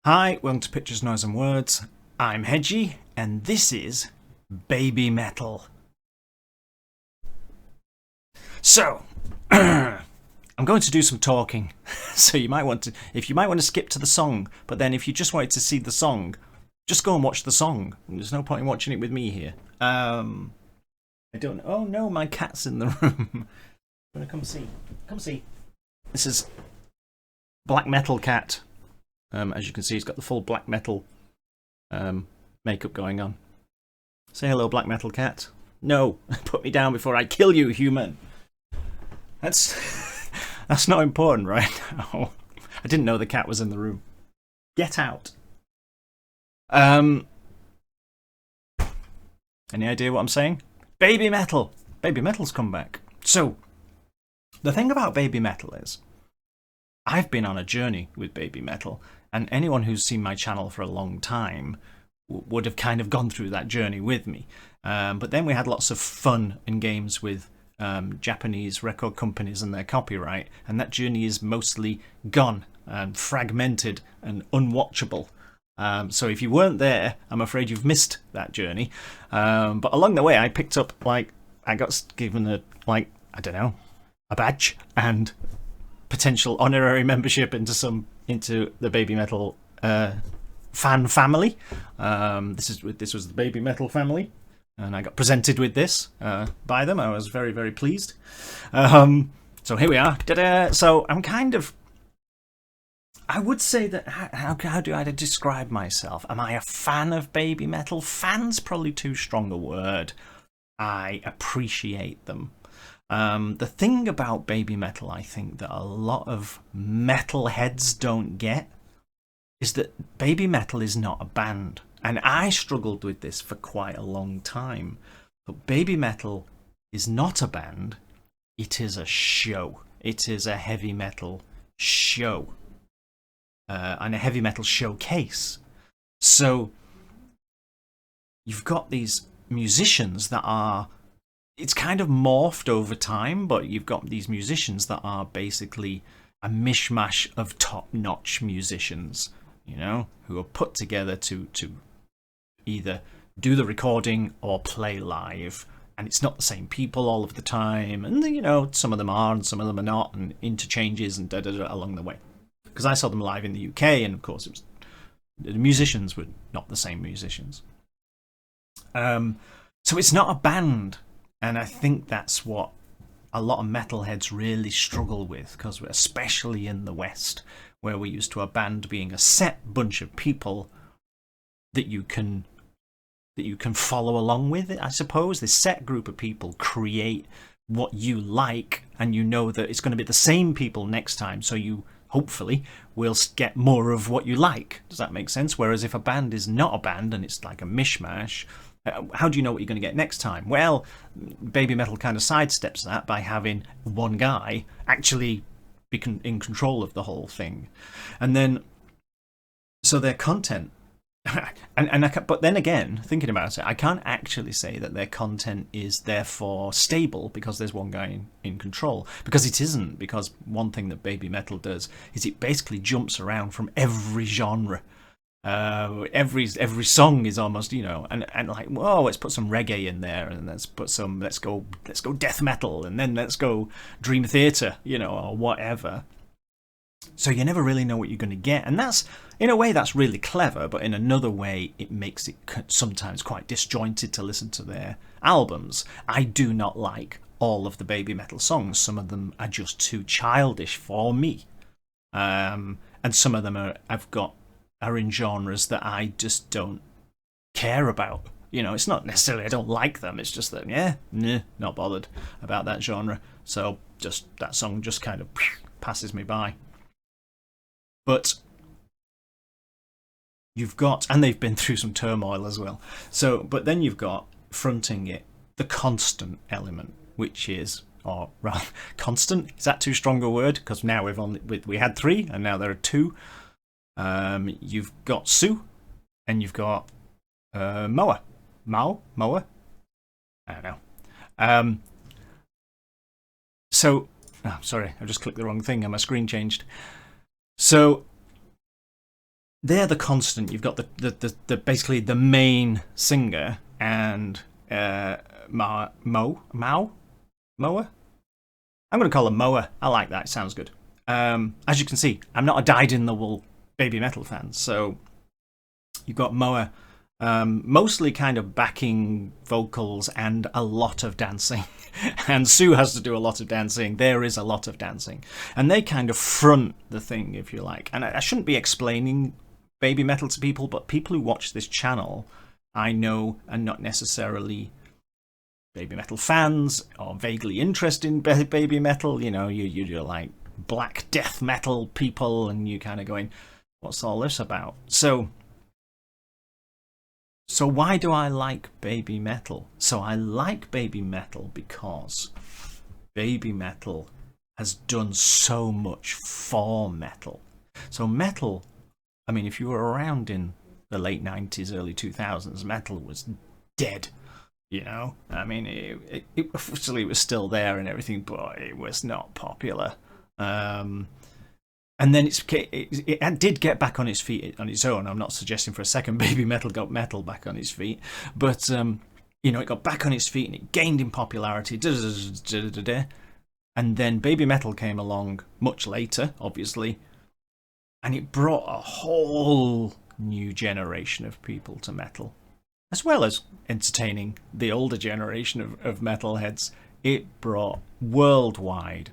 Hi, welcome to Pictures, Noise and Words. I'm Hedgie, and this is Baby Metal. So, I'm going to do some talking. So you might want to skip to the song, but then if you just wanted to see the song, just go and watch the song. There's no point in watching it with me here. I don't. Oh no, my cat's in the room. Wanna come see? Come see. This is Black Metal Cat. As you can see, he's got the full black metal makeup going on. Say hello, Black Metal Cat. No, put me down before I kill you, human. That's not important right now. I didn't know the cat was in the room. Get out. Any idea what I'm saying? Baby Metal. Baby Metal's come back. So, the thing about Baby Metal is, I've been on a journey with Baby Metal, and anyone who's seen my channel for a long time would have kind of gone through that journey with me. But then we had lots of fun and games with Japanese record companies and their copyright, and that journey is mostly gone and fragmented and unwatchable. So if you weren't there, I'm afraid you've missed that journey. But along the way, I picked up, I got given a badge and potential honorary membership into the Baby Metal fan family. This was the Baby Metal family, and I got presented with this by them. I was very, very pleased. So here we are. Ta-da! So I'm kind of, I would say that, how do I describe myself? Am I a fan of Baby Metal? Fan's probably too strong a word. I appreciate them. The thing about Baby Metal, I think, that a lot of metalheads don't get is that Baby Metal is not a band. And I struggled with this for quite a long time. But Baby Metal is not a band, it is a show. It is a heavy metal show. And a heavy metal showcase. So you've got these musicians that are, it's kind of morphed over time, but you've got these musicians that are basically a mishmash of top-notch musicians, you know, who are put together to either do the recording or play live. And it's not the same people all of the time, and you know, some of them are and some of them are not, and interchanges and da-da-da along the way. Because I saw them live in the UK, and of course the musicians were not the same musicians. So it's not a band. And I think that's what a lot of metalheads really struggle with, because especially in the West, where we're used to a band being a set bunch of people that you can follow along with it, I suppose. This set group of people create what you like, and you know that it's going to be the same people next time, so you hopefully will get more of what you like. Does that make sense? Whereas if a band is not a band and it's like a mishmash, how do you know what you're going to get next time? Well, Baby Metal kind of sidesteps that by having one guy actually be in control of the whole thing. And then, so their content, but then again, thinking about it, I can't actually say that their content is therefore stable because there's one guy in control. Because it isn't, because one thing that Baby Metal does is it basically jumps around from every genre. Every song is almost, you know, and like, whoa, let's put some reggae in there, and let's go death metal, and then let's go Dream Theater, you know, or whatever. So you never really know what you're going to get, and that's, in a way, that's really clever, but in another way it makes it sometimes quite disjointed to listen to their albums. I do not like all of the Baby Metal songs. Some of them are just too childish for me, and some of them are in genres that I just don't care about. You know, it's not necessarily I don't like them, it's just that, not bothered about that genre. So just that song just kind of passes me by. But you've got, and they've been through some turmoil as well. So, but then you've got, fronting it, the constant element, which is, or rather, constant, is that too strong a word? Because now we had 3, and now there are 2. You've got Sue, and you've got Moa. Moa? I don't know. So, sorry, I just clicked the wrong thing and my screen changed. So, they're the constant. You've got the basically the main singer and Moa. I'm going to call her Moa. I like that. It sounds good. As you can see, I'm not a dyed-in-the-wool baby metal fan, so you've got Moa, mostly kind of backing vocals and a lot of dancing. And Sue has to do a lot of dancing. There is a lot of dancing. And they kind of front the thing, if you like. And I shouldn't be explaining baby metal to people, but people who watch this channel, I know, are not necessarily baby metal fans or vaguely interested in baby metal. You know, you're like black death metal people, and you kind of going, what's all this about? So why do I like baby metal? So I like baby metal because baby metal has done so much for metal. So metal, I mean, if you were around in the late 90s, early 2000s, metal was dead. You know, I mean, it officially was still there and everything, but it was not popular. And then it did get back on its feet on its own. I'm not suggesting for a second baby metal got metal back on its feet, but you know, it got back on its feet and it gained in popularity. And then baby metal came along much later, obviously, and it brought a whole new generation of people to metal. As well as entertaining the older generation of metalheads, it brought worldwide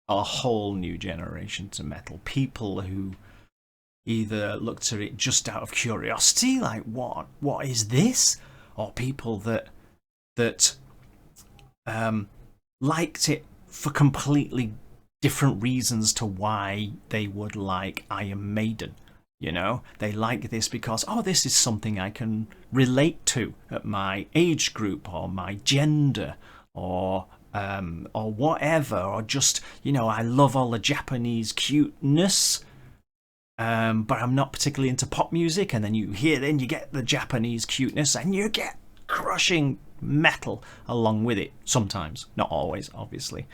a whole new generation to metal. People who either looked at it just out of curiosity, like what is this, or people that liked it for completely different reasons to why they would like Iron Maiden. You know, they like this because, oh, this is something I can relate to at my age group or my gender or whatever, or just, you know, I love all the Japanese cuteness, but I'm not particularly into pop music. And then you get the Japanese cuteness and you get crushing metal along with it. Sometimes, not always, obviously.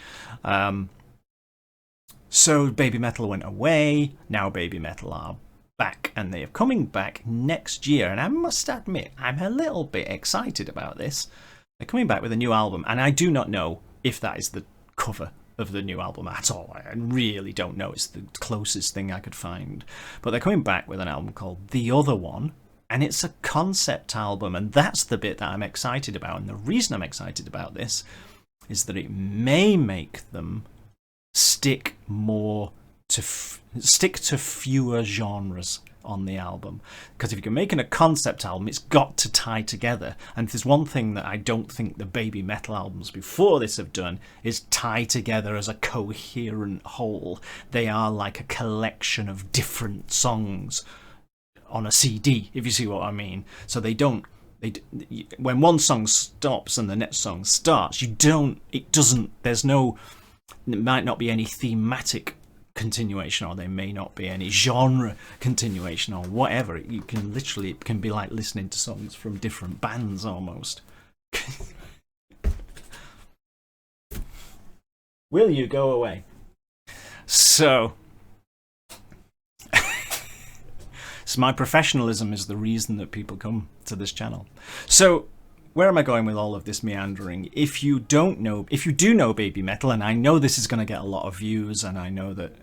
So baby metal went away. Now baby metal are back, and they are coming back next year, and I must admit I'm a little bit excited about this. They're coming back with a new album, and I do not know if that is the cover of the new album at all. I really don't know. It's the closest thing I could find. But they're coming back with an album called The Other One, and it's a concept album, and that's the bit that I'm excited about. And the reason I'm excited about this is that it may make them stick to fewer genres on the album. Because if you're making a concept album, it's got to tie together. And if there's one thing that I don't think the baby metal albums before this have done, is tie together as a coherent whole. They are like a collection of different songs on a CD, if you see what I mean. So when one song stops and the next song starts, there might not be any thematic continuation, or there may not be any genre continuation, or whatever. It can be like listening to songs from different bands almost. Will you go away? So my professionalism is the reason that people come to this channel. So where am I going with all of this meandering? If you do know baby metal, and I know this is going to get a lot of views, and I know that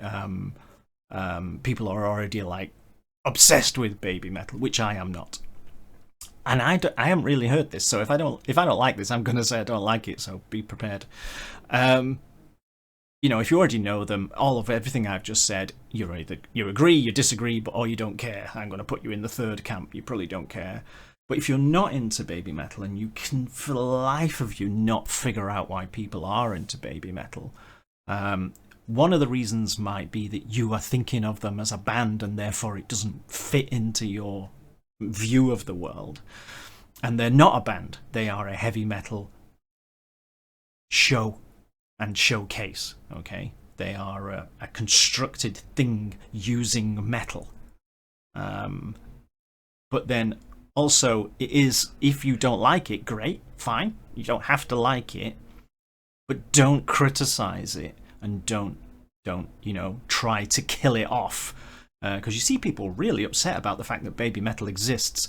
people are already like obsessed with baby metal, which I am not, and I haven't really heard this. So if I don't like this, I'm going to say I don't like it. So be prepared. You know, if you already know them, all of everything I've just said, you agree, you disagree, or you don't care. I'm going to put you in the third camp. You probably don't care. But if you're not into baby metal, and you can, for the life of you, not figure out why people are into baby metal, one of the reasons might be that you are thinking of them as a band, and therefore it doesn't fit into your view of the world. And they're not a band. They are a heavy metal show and showcase, okay? They are a constructed thing using metal. But then also, it is, if you don't like it, great, fine. You don't have to like it, but don't criticize it, and don't try to kill it off because you see people really upset about the fact that baby metal exists.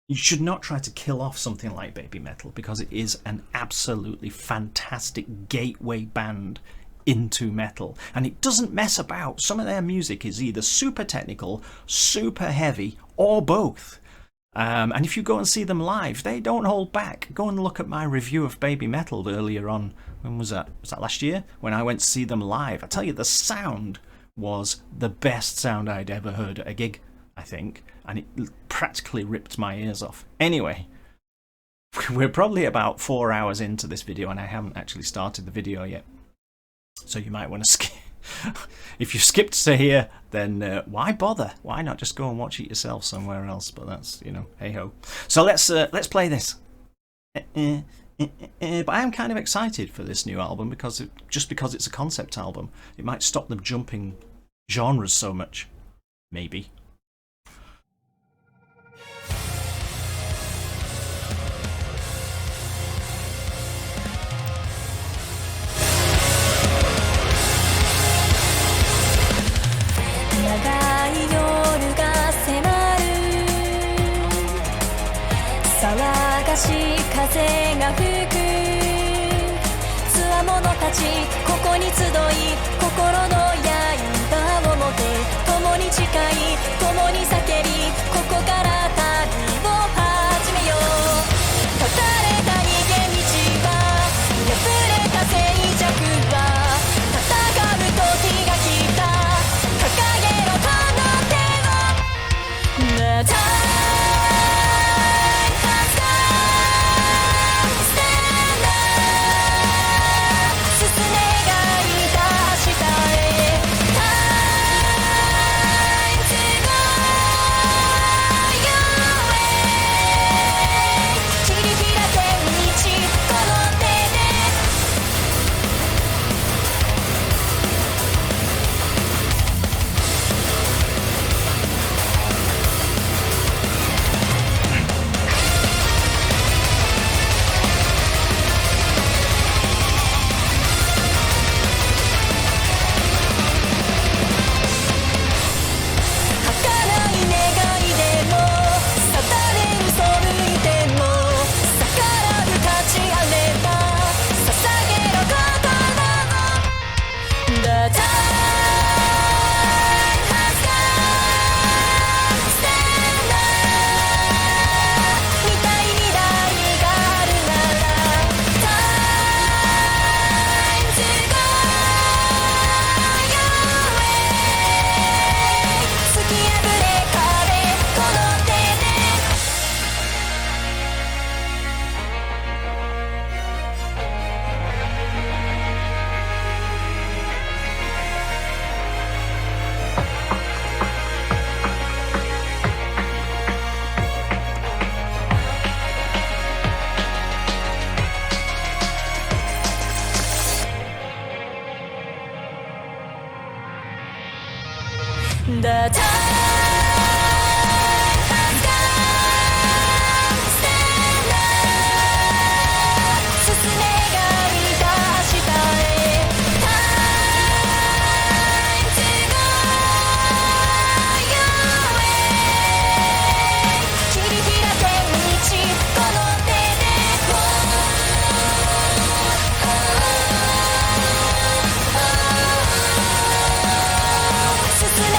You should not try to kill off something like baby metal because it is an absolutely fantastic gateway band into metal, and it doesn't mess about. Some of their music is either super technical, super heavy, or both. And if you go and see them live, they don't hold back. Go and look at my review of Baby Metal earlier on. When was that? Was that last year? When I went to see them live. I tell you, the sound was the best sound I'd ever heard at a gig, I think. And it practically ripped my ears off. Anyway, we're probably about 4 hours into this video, and I haven't actually started the video yet. So you might want to skip. If you skipped to here, then why bother? Why not just go and watch it yourself somewhere else? But that's, you know, hey ho. So let's play this. But I am kind of excited for this new album because just because it's a concept album, it might stop them jumping genres so much. Maybe. The time has come, stand up 進めがいた明日へ Time to go your way 切り開け道この手で 進め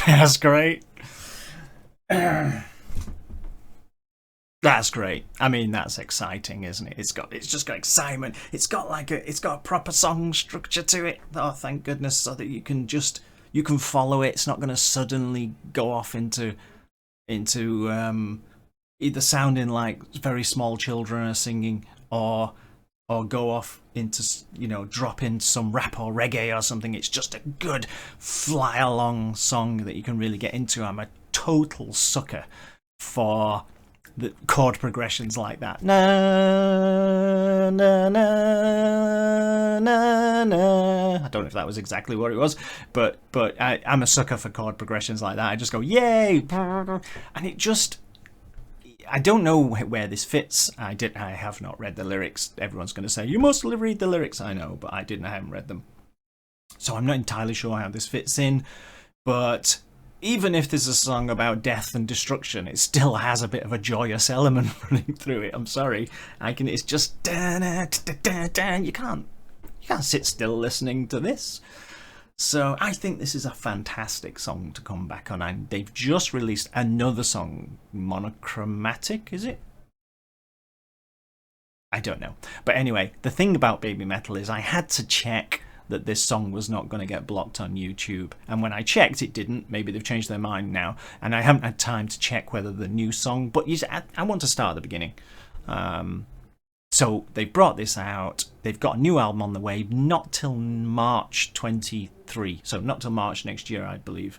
That's great. That's great. I mean, that's exciting, isn't it? It's just got excitement. It's got a proper song structure to it. Oh, thank goodness, so that you can follow it. It's not going to suddenly go off into either sounding like very small children are singing, or go off into, drop into some rap or reggae or something. It's just a good fly along song that you can really get into. I'm a total sucker for the chord progressions like that. Na na na na na. I don't know if that was exactly what it was, but I'm a sucker for chord progressions like that. I just go yay, and it just. I don't know where this fits. I have not read the lyrics. Everyone's going to say you must read the lyrics. I know, but I haven't read them, so I'm not entirely sure how this fits in. But even if there's a song about death and destruction, it still has a bit of a joyous element running through it. I'm sorry, it's just you can't sit still listening to this. So I think this is a fantastic song to come back on, and they've just released another song, Monochromatic, is it? I don't know. But anyway, the thing about BABYMETAL is I had to check that this song was not going to get blocked on YouTube, and when I checked, it didn't. Maybe they've changed their mind now, and I haven't had time to check whether the new song, but I want to start at the beginning. So they've brought this out. They've got a new album on the way, not till March 23. So not till March next year, I believe.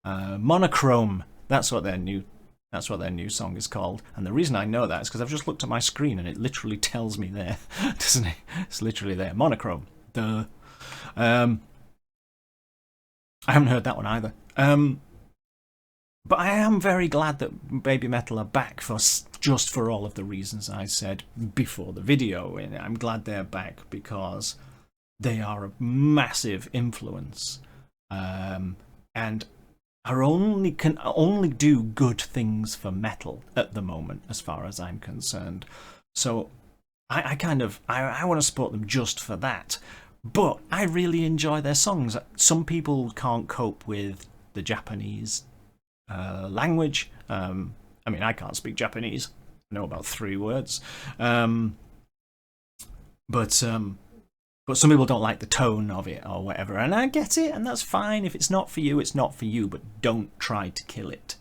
Monochrome. That's what their new song is called. And the reason I know that is because I've just looked at my screen and it literally tells me there, doesn't it? It's literally there. Monochrome. Duh. I haven't heard that one either. But I am very glad that BABYMETAL are back just for all of the reasons I said before the video. And I'm glad they're back because they are a massive influence, and can only do good things for metal at the moment, as far as I'm concerned. So I want to support them just for that. But I really enjoy their songs. Some people can't cope with the Japanese language. I mean, I can't speak Japanese. I know about 3 words. But some people don't like the tone of it or whatever, and I get it, and that's fine. If it's not for you, it's not for you, but don't try to kill it.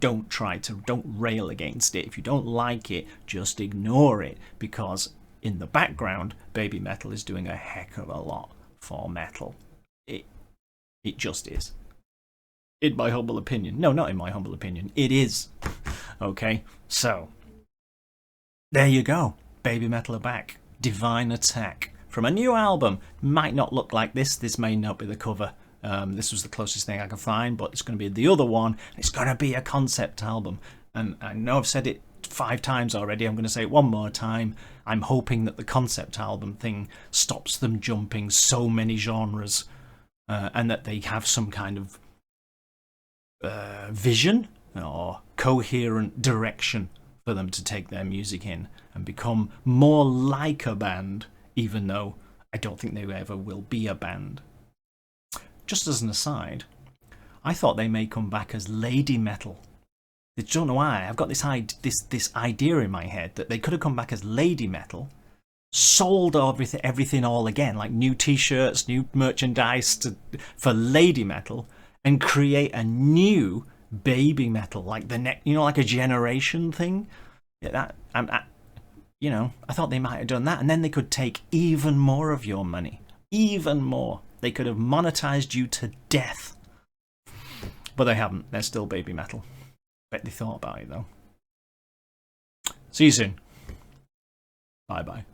Don't rail against it. If you don't like it, just ignore it, because in the background, BABYMETAL is doing a heck of a lot for metal. It just is. In my humble opinion. No, not in my humble opinion. It is. Okay, so there you go. BABYMETAL are back. Divine Attack. From a new album. Might not look like this. This may not be the cover. This was the closest thing I could find, but it's going to be the other one. It's going to be a concept album. And I know I've said it 5 times already. I'm going to say it one more time. I'm hoping that the concept album thing stops them jumping so many genres, and that they have some kind of vision or coherent direction for them to take their music in and become more like a band, even though I don't think they ever will be a band. Just as an aside, I thought they may come back as lady metal. I don't know why. I've got this idea in my head that they could have come back as lady metal, sold everything all again, like new t-shirts, new merchandise for lady metal, and create a new BABYMETAL, like like a generation thing. Yeah, I thought they might have done that, and then they could take even more of your money, even more. They could have monetized you to death, but they haven't. They're still BABYMETAL. Bet they thought about it though. See you soon. Bye bye.